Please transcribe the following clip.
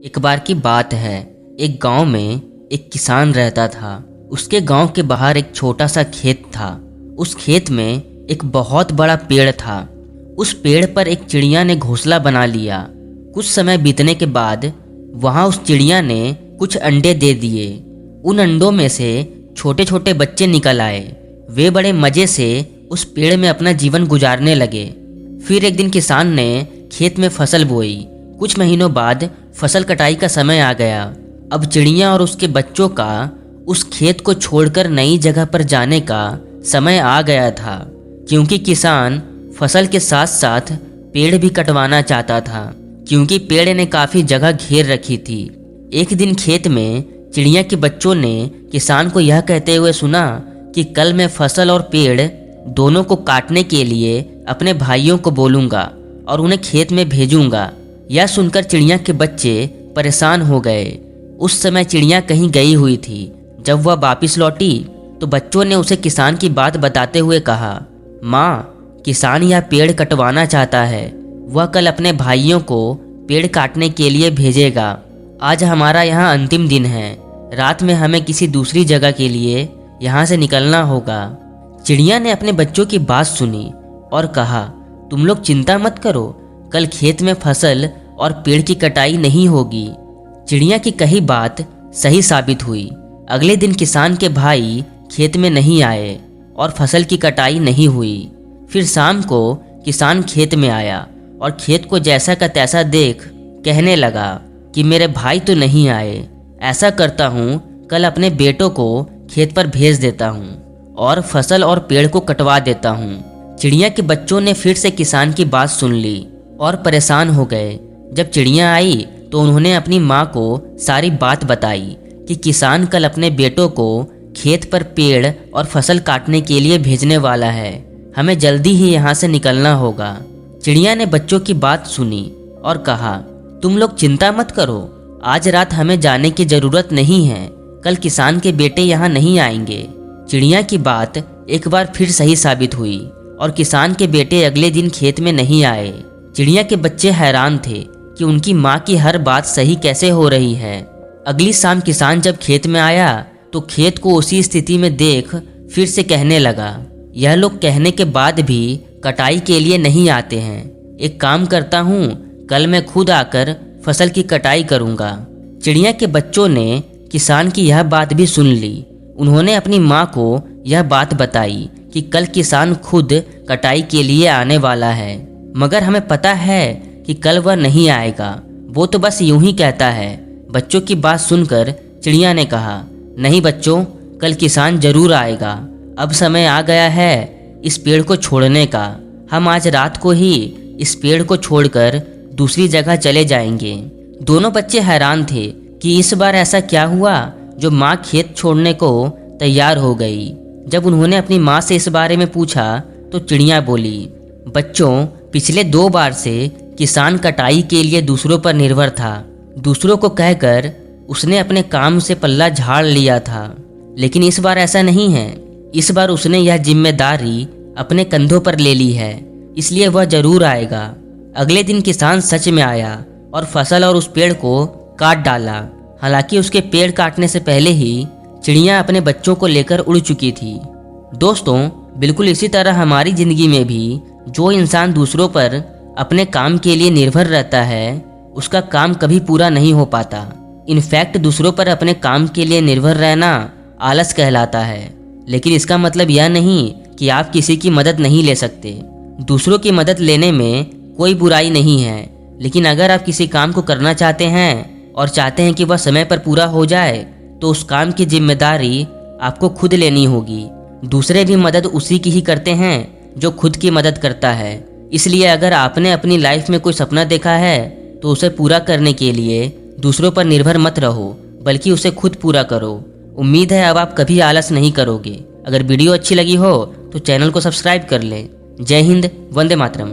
एक बार की बात है, एक गांव में एक किसान रहता था। उसके गांव के बाहर एक छोटा सा खेत था। उस खेत में एक बहुत बड़ा पेड़ था। उस पेड़ पर एक चिड़िया ने घोंसला बना लिया। कुछ समय बीतने के बाद वहां उस चिड़िया ने कुछ अंडे दे दिए। उन अंडों में से छोटे छोटे बच्चे निकल आए। वे बड़े मज़े से उस पेड़ में अपना जीवन गुजारने लगे। फिर एक दिन किसान ने खेत में फसल बोई। कुछ महीनों बाद फसल कटाई का समय आ गया। अब चिड़िया और उसके बच्चों का उस खेत को छोड़कर नई जगह पर जाने का समय आ गया था, क्योंकि किसान फसल के साथ साथ पेड़ भी कटवाना चाहता था, क्योंकि पेड़ ने काफ़ी जगह घेर रखी थी। एक दिन खेत में चिड़िया के बच्चों ने किसान को यह कहते हुए सुना कि कल मैं फसल और पेड़ दोनों को काटने के लिए अपने भाइयों को बोलूँगा और उन्हें खेत में भेजूँगा। यह सुनकर चिड़िया के बच्चे परेशान हो गए। उस समय चिड़िया कहीं गई हुई थी। जब वह वापस लौटी तो बच्चों ने उसे किसान की बात बताते हुए कहा, माँ, किसान यह पेड़ कटवाना चाहता है। वह कल अपने भाइयों को पेड़ काटने के लिए भेजेगा। आज हमारा यहाँ अंतिम दिन है। रात में हमें किसी दूसरी जगह के लिए यहाँ से निकलना होगा। चिड़िया ने अपने बच्चों की बात सुनी और कहा, तुम लोग चिंता मत करो, कल खेत में फसल और पेड़ की कटाई नहीं होगी। चिड़िया की कही बात सही साबित हुई। अगले दिन किसान के भाई खेत में नहीं आए और फसल की कटाई नहीं हुई। फिर शाम को किसान खेत में आया और खेत को जैसा का तैसा देख कहने लगा कि मेरे भाई तो नहीं आए। ऐसा करता हूँ, कल अपने बेटों को खेत पर भेज देता हूँ और फसल और पेड़ को कटवा देता हूँ। चिड़िया के बच्चों ने फिर से किसान की बात सुन ली और परेशान हो गए। जब चिड़िया आई तो उन्होंने अपनी माँ को सारी बात बताई कि किसान कल अपने बेटों को खेत पर पेड़ और फसल काटने के लिए भेजने वाला है। हमें जल्दी ही यहाँ से निकलना होगा। चिड़िया ने बच्चों की बात सुनी और कहा, तुम लोग चिंता मत करो, आज रात हमें जाने की ज़रूरत नहीं है। कल किसान के बेटे यहाँ नहीं आएंगे। चिड़िया की बात एक बार फिर सही साबित हुई और किसान के बेटे अगले दिन खेत में नहीं आए। चिड़िया के बच्चे हैरान थे कि उनकी माँ की हर बात सही कैसे हो रही है। अगली शाम किसान जब खेत में आया तो खेत को उसी स्थिति में देख फिर से कहने लगा, यह लोग कहने के बाद भी कटाई के लिए नहीं आते हैं। एक काम करता हूँ, कल मैं खुद आकर फसल की कटाई करूँगा। चिड़िया के बच्चों ने किसान की यह बात भी सुन ली। उन्होंने अपनी माँ को यह बात बताई कि कल किसान खुद कटाई के लिए आने वाला है, मगर हमें पता है कि कल वह नहीं आएगा। वो तो बस यूं ही कहता है। बच्चों की बात सुनकर चिड़िया ने कहा, नहीं बच्चों, कल किसान जरूर आएगा। अब समय आ गया है इस पेड़ को छोड़ने का। हम आज रात को ही इस पेड़ को छोड़कर दूसरी जगह चले जाएंगे। दोनों बच्चे हैरान थे कि इस बार ऐसा क्या हुआ जो माँ खेत छोड़ने को तैयार हो गई। जब उन्होंने अपनी माँ से इस बारे में पूछा तो चिड़िया बोली, बच्चों, पिछले 2 बार से किसान कटाई के लिए दूसरों पर निर्भर था। दूसरों को कहकर उसने अपने काम से पल्ला झाड़ लिया था, लेकिन इस बार ऐसा नहीं है। इस बार उसने यह जिम्मेदारी अपने कंधों पर ले ली है, इसलिए वह जरूर आएगा। अगले दिन किसान सच में आया और फसल और उस पेड़ को काट डाला। हालांकि उसके पेड़ काटने से पहले ही चिड़िया अपने बच्चों को लेकर उड़ चुकी थी। दोस्तों, बिल्कुल इसी तरह हमारी ज़िंदगी में भी जो इंसान दूसरों पर अपने काम के लिए निर्भर रहता है, उसका काम कभी पूरा नहीं हो पाता। इनफैक्ट दूसरों पर अपने काम के लिए निर्भर रहना आलस कहलाता है। लेकिन इसका मतलब यह नहीं कि आप किसी की मदद नहीं ले सकते। दूसरों की मदद लेने में कोई बुराई नहीं है, लेकिन अगर आप किसी काम को करना चाहते हैं और चाहते हैं कि वह समय पर पूरा हो जाए, तो उस काम की जिम्मेदारी आपको खुद लेनी होगी। दूसरे भी मदद उसी की ही करते हैं जो खुद की मदद करता है। इसलिए अगर आपने अपनी लाइफ में कोई सपना देखा है तो उसे पूरा करने के लिए दूसरों पर निर्भर मत रहो, बल्कि उसे खुद पूरा करो। उम्मीद है अब आप कभी आलस नहीं करोगे। अगर वीडियो अच्छी लगी हो तो चैनल को सब्सक्राइब कर लें। जय हिंद, वंदे मातरम।